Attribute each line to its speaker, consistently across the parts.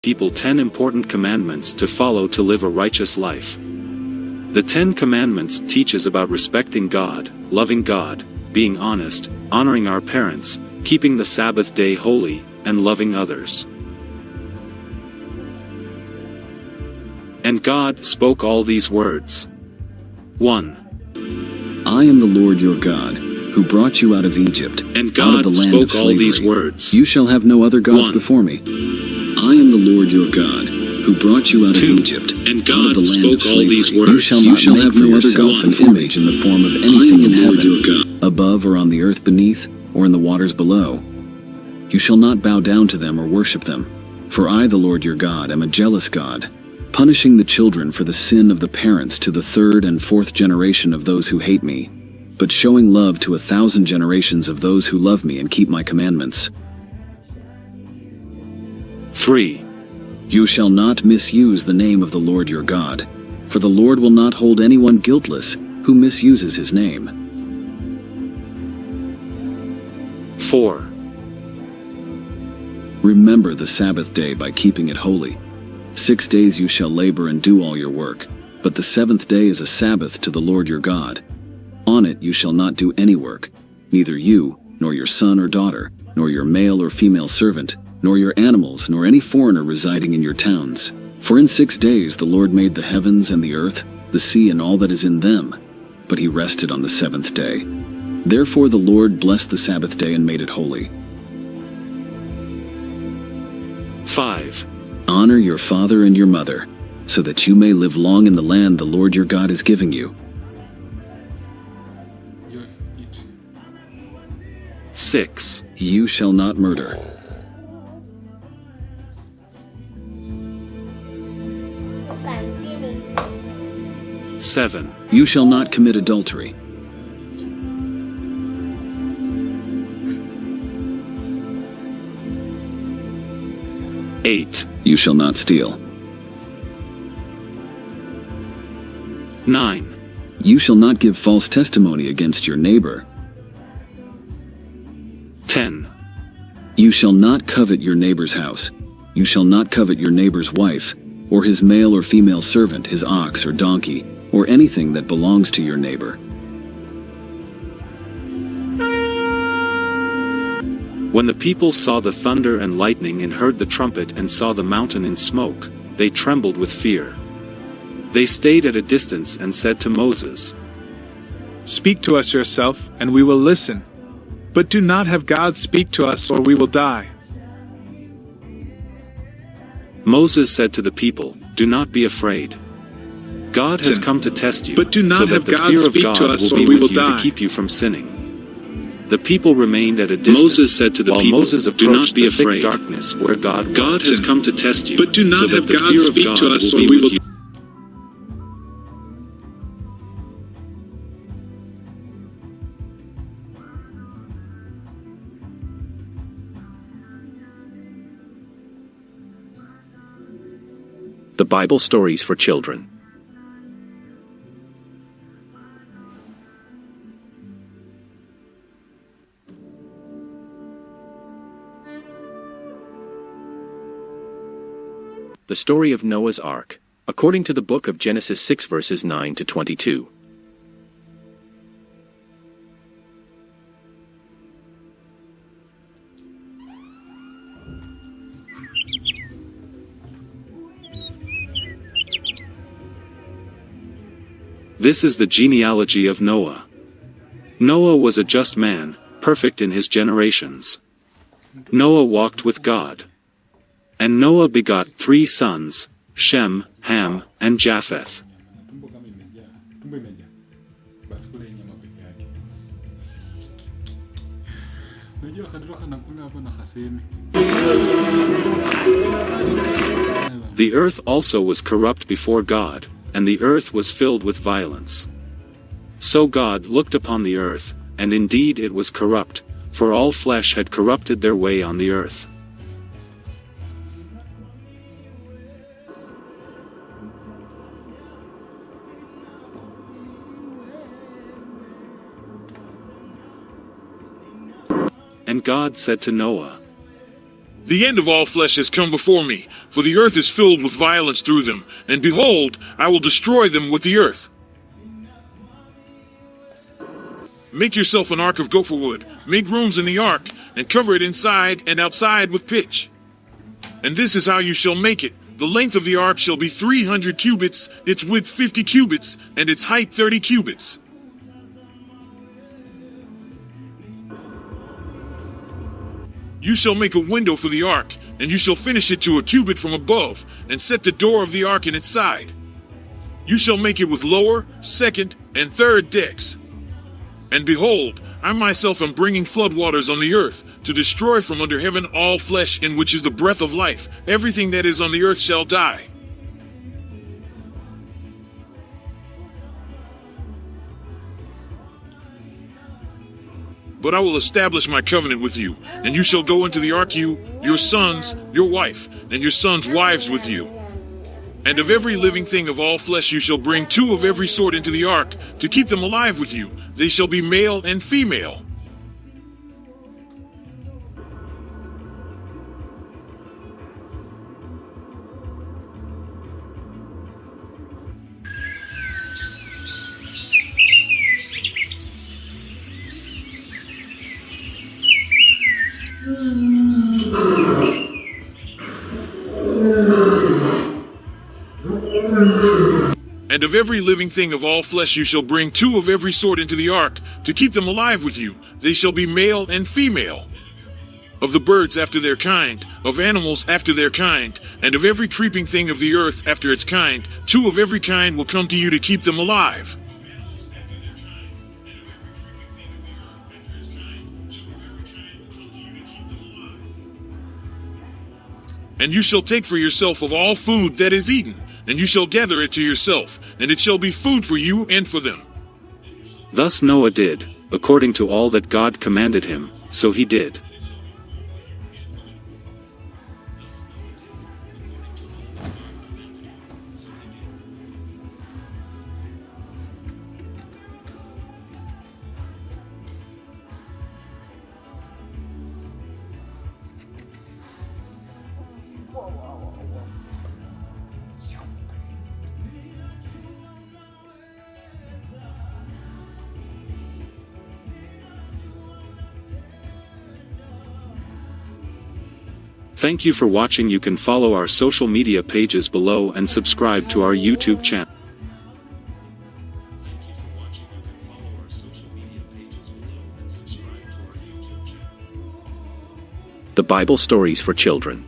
Speaker 1: people 10 important commandments to follow to live a righteous life. The 10 Commandments teaches about respecting God, loving God, being honest, honoring our parents, keeping the Sabbath day holy, and loving others. And God spoke all these words. 1.
Speaker 2: I am the Lord your God, who brought you out of Egypt,
Speaker 1: And
Speaker 2: out
Speaker 1: God
Speaker 2: of the land
Speaker 1: spoke
Speaker 2: of slavery.
Speaker 1: all these words.
Speaker 2: You shall have no other gods
Speaker 1: 1.
Speaker 2: before me. I am the Lord your God, who brought you out of
Speaker 1: 2.
Speaker 2: Egypt,
Speaker 1: And
Speaker 2: out of
Speaker 1: God
Speaker 2: the land of
Speaker 1: spoke all
Speaker 2: slavery.
Speaker 1: these
Speaker 2: You
Speaker 1: words.
Speaker 2: shall not make for yourself an image in the form of anything in heaven, above or on the earth beneath, or in the waters below. You shall not bow down to them or worship them. For I, the Lord your God, am a jealous God, punishing the children for the sin of the parents to the 3rd and 4th generation of those who hate me, but showing love to 1,000 generations of those who love me and keep my commandments.
Speaker 1: 3.
Speaker 2: You shall not misuse the name of the Lord your God, for the Lord will not hold anyone guiltless who misuses his name.
Speaker 1: 4.
Speaker 2: Remember the Sabbath day by keeping it holy. 6 days you shall labor and do all your work, but the 7th day is a Sabbath to the Lord your God. On it you shall not do any work, neither you, nor your son or daughter, nor your male or female servant, nor your animals, nor any foreigner residing in your towns. For in 6 days the Lord made the heavens and the earth, the sea and all that is in them, but he rested on the 7th day. Therefore the Lord blessed the Sabbath day and made it holy.
Speaker 1: 5.
Speaker 2: Honor your father and your mother, so that you may live long in the land the Lord your God is giving you.
Speaker 1: 6.
Speaker 2: You shall not murder.
Speaker 1: 7.
Speaker 2: You shall not commit adultery.
Speaker 1: 8.
Speaker 2: You shall not steal.
Speaker 1: 9.
Speaker 2: You shall not give false testimony against your neighbor.
Speaker 1: 10.
Speaker 2: You shall not covet your neighbor's house. You shall not covet your neighbor's wife, or his male or female servant, his ox or donkey, or anything that belongs to your neighbor.
Speaker 1: When the people saw the thunder and lightning and heard the trumpet and saw the mountain in smoke, they trembled with fear. They stayed at a distance and said to Moses,
Speaker 3: Speak to us yourself, and we will listen. But do not have God speak to us, or we will die.
Speaker 1: Moses said to the people, Do not be afraid. God has come to test you,
Speaker 3: But do not
Speaker 1: so that
Speaker 3: have
Speaker 1: the
Speaker 3: God
Speaker 1: fear of
Speaker 3: speak
Speaker 1: God
Speaker 3: to us,
Speaker 1: will
Speaker 3: or
Speaker 1: be
Speaker 3: we
Speaker 1: with
Speaker 3: will
Speaker 1: you
Speaker 3: die.
Speaker 1: to keep you from sinning. The people remained at a distance.
Speaker 4: Moses said to the
Speaker 1: while
Speaker 4: people,
Speaker 1: Moses
Speaker 4: "Do
Speaker 1: approached
Speaker 4: not be
Speaker 1: the thick
Speaker 4: afraid.
Speaker 1: darkness where God was.
Speaker 4: has come to test you,
Speaker 3: But do not
Speaker 4: so that
Speaker 3: have
Speaker 4: the
Speaker 3: God
Speaker 4: fear of
Speaker 3: speak
Speaker 4: God
Speaker 3: to us,
Speaker 4: will
Speaker 3: or
Speaker 4: be
Speaker 3: we
Speaker 4: with
Speaker 3: will
Speaker 4: you.
Speaker 5: The Bible Stories for Children. The story of Noah's Ark, according to the book of Genesis 6 verses 9 to 22.
Speaker 1: This is the genealogy of Noah. Noah was a just man, perfect in his generations. Noah walked with God. And Noah begot 3 sons, Shem, Ham, and Japheth. The earth also was corrupt before God, and the earth was filled with violence. So God looked upon the earth, and indeed it was corrupt, for all flesh had corrupted their way on the earth. And God said to Noah,
Speaker 4: The end of all flesh has come before me, for the earth is filled with violence through them, and behold, I will destroy them with the earth. Make yourself an ark of gopher wood, make rooms in the ark, and cover it inside and outside with pitch. And this is how you shall make it. The length of the ark shall be 300 cubits, its width 50 cubits, and its height 30 cubits. You shall make a window for the ark, and you shall finish it to a cubit from above, and set the door of the ark in its side. You shall make it with lower, second, and third decks. And behold, I myself am bringing floodwaters on the earth, to destroy from under heaven all flesh in which is the breath of life. Everything that is on the earth shall die. But I will establish my covenant with you, and you shall go into the ark, you, your sons, your wife, and your sons' wives with you. And of every living thing of all flesh you shall bring 2 of every sort into the ark, to keep them alive with you. They shall be male and female. And of every living thing of all flesh you shall bring 2 of every sort into the ark, to keep them alive with you. They shall be male and female. Of the birds after their kind, of animals after their kind, and of every creeping thing of the earth after its kind, 2 of every kind will come to you to keep them alive. And you shall take for yourself of all food that is eaten, and you shall gather it to yourself, and it shall be food for you and for them.
Speaker 1: Thus Noah did, according to all that God commanded him, so he did. Thank you for watching. You can follow our social media pages below and subscribe to our YouTube channel.
Speaker 5: The Bible Stories for Children.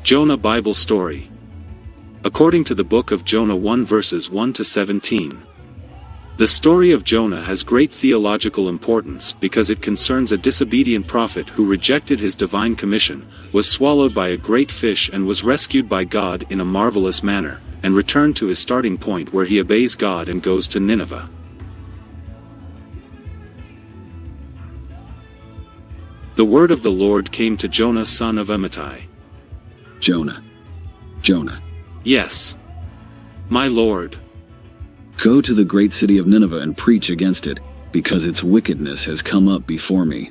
Speaker 1: Jonah Bible Story. According to the book of Jonah 1 verses 1 to 17. The story of Jonah has great theological importance because it concerns a disobedient prophet who rejected his divine commission, was swallowed by a great fish and was rescued by God in a marvelous manner, and returned to his starting point where he obeys God and goes to Nineveh. The word of the Lord came to Jonah son of Amittai.
Speaker 2: Jonah. Jonah.
Speaker 1: Yes, my Lord.
Speaker 2: Go to the great city of Nineveh and preach against it, because its wickedness has come up before me.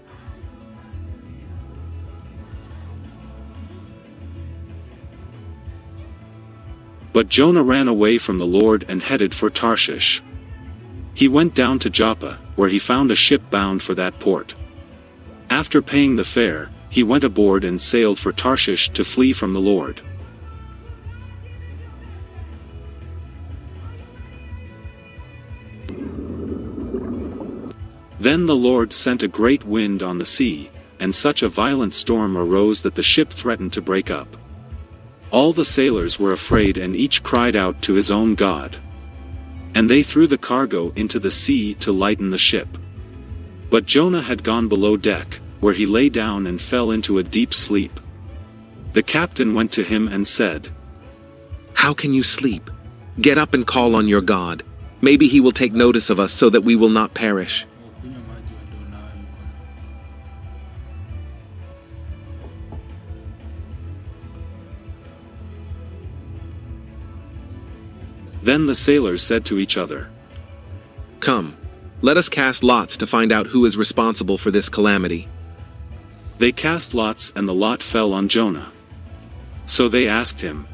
Speaker 1: But Jonah ran away from the Lord and headed for Tarshish. He went down to Joppa, where he found a ship bound for that port. After paying the fare, he went aboard and sailed for Tarshish to flee from the Lord. Then the Lord sent a great wind on the sea, and such a violent storm arose that the ship threatened to break up. All the sailors were afraid and each cried out to his own God. And they threw the cargo into the sea to lighten the ship. But Jonah had gone below deck, where he lay down and fell into a deep sleep. The captain went to him and said,
Speaker 6: "How can you sleep? Get up and call on your God. Maybe he will take notice of us so that we will not perish."
Speaker 1: Then the sailors said to each other,
Speaker 6: Come, let us cast lots to find out who is responsible for this calamity.
Speaker 1: They cast lots and the lot fell on Jonah. So they asked him,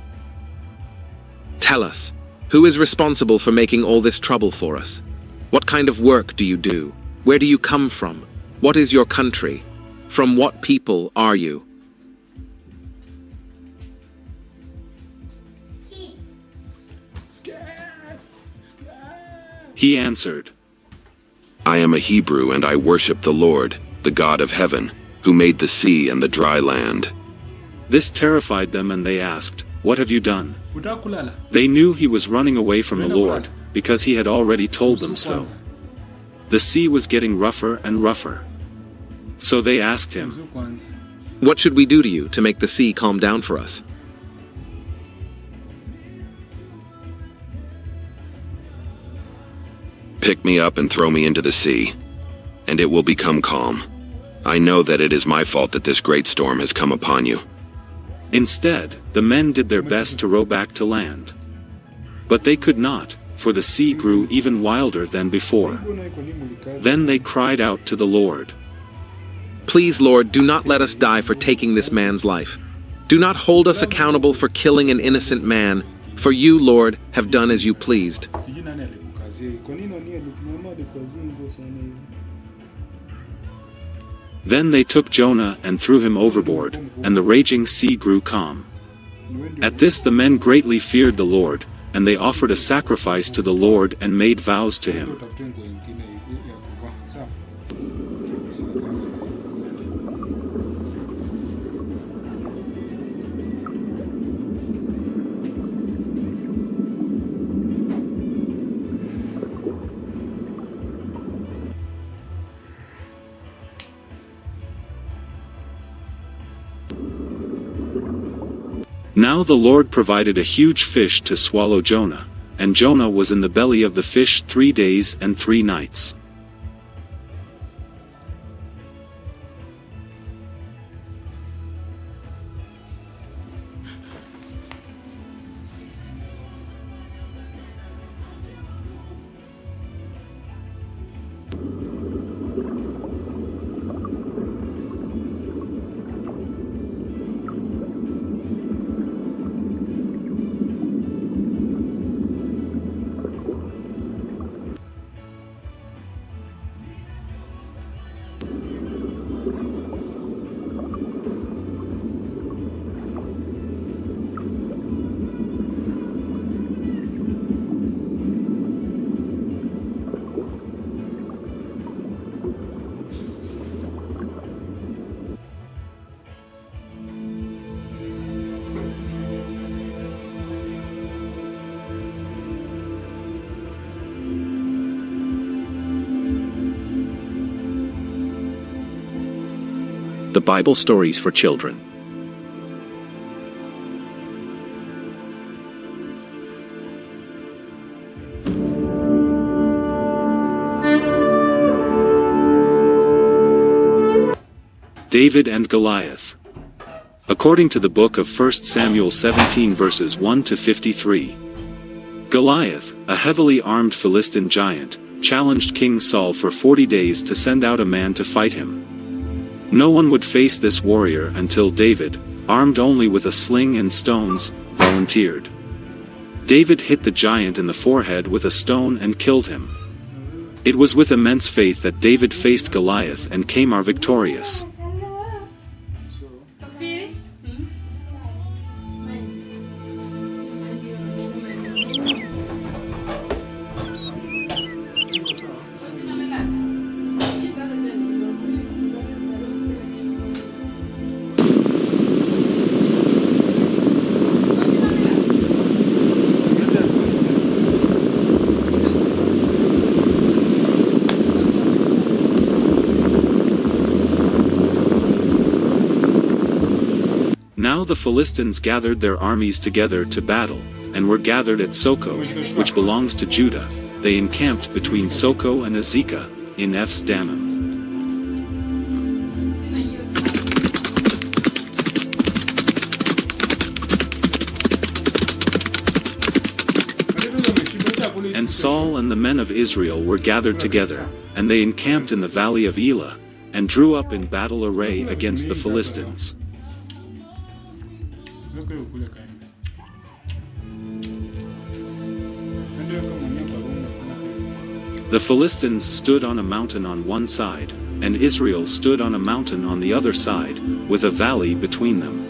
Speaker 6: Tell us, who is responsible for making all this trouble for us? What kind of work do you do? Where do you come from? What is your country? From what people are you?
Speaker 1: He answered,
Speaker 7: I am a Hebrew and I worship the Lord, the God of heaven, who made the sea and the dry land.
Speaker 1: This terrified them and they asked, What have you done? They knew he was running away from the Lord, because he had already told them so. The sea was getting rougher and rougher. So they asked him,
Speaker 6: What should we do to you to make the sea calm down for us?
Speaker 7: Pick me up and throw me into the sea, and it will become calm. I know that it is my fault that this great storm has come upon you.
Speaker 1: Instead, the men did their best to row back to land. But they could not, for the sea grew even wilder than before. Then they cried out to the Lord,
Speaker 6: Please, Lord, do not let us die for taking this man's life. Do not hold us accountable for killing an innocent man, for you, Lord, have done as you pleased.
Speaker 1: Then they took Jonah and threw him overboard, and the raging sea grew calm. At this the men greatly feared the Lord, and they offered a sacrifice to the Lord and made vows to him. Now the Lord provided a huge fish to swallow Jonah, and Jonah was in the belly of the fish 3 days and 3 nights.
Speaker 5: The Bible Stories for Children.
Speaker 1: David and Goliath. According to the book of 1 Samuel 17 verses 1 to 53. Goliath, a heavily armed Philistine giant, challenged King Saul for 40 days to send out a man to fight him. No one would face this warrior until David, armed only with a sling and stones, volunteered. David hit the giant in the forehead with a stone and killed him. It was with immense faith that David faced Goliath and came out victorious. Now the Philistines gathered their armies together to battle, and were gathered at Soko, which belongs to Judah. They encamped between Soko and Azekah, in Eph's Dammim. And Saul and the men of Israel were gathered together, and they encamped in the valley of Elah, and drew up in battle array against the Philistines. The Philistines stood on a mountain on one side, and Israel stood on a mountain on the other side, with a valley between them.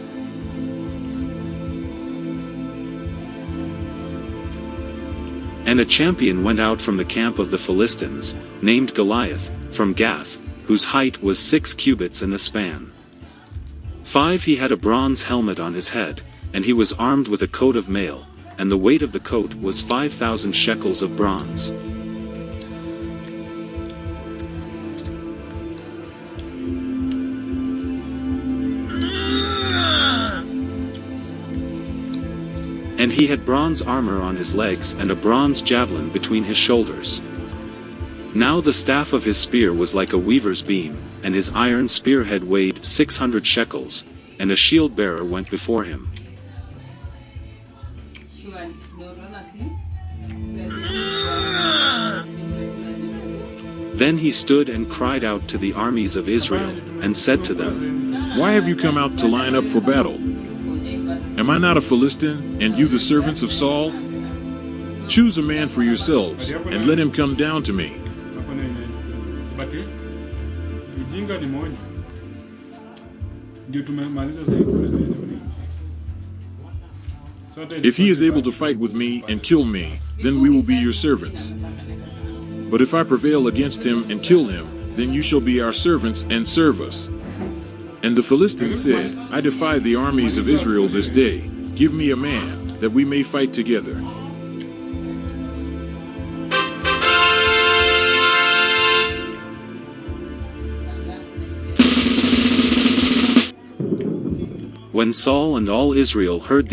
Speaker 1: And a champion went out from the camp of the Philistines, named Goliath, from Gath, whose height was 6 cubits and a span. 5 he had a bronze helmet on his head, and he was armed with a coat of mail, and the weight of the coat was 5,000 shekels of bronze. And he had bronze armor on his legs and a bronze javelin between his shoulders. Now the staff of his spear was like a weaver's beam, and his iron spearhead weighed 600 shekels, and a shield-bearer went before him. Then he stood and cried out to the armies of Israel, and said to them,
Speaker 4: Why have you come out to line up for battle? Am I not a Philistine, and you the servants of Saul? Choose a man for yourselves, and let him come down to me. If he is able to fight with me and kill me, then we will be your servants. But if I prevail against him and kill him, then you shall be our servants and serve us. And the Philistines said, I defy the armies of Israel this day. Give me a man, that we may fight together.
Speaker 1: When Saul and all Israel heard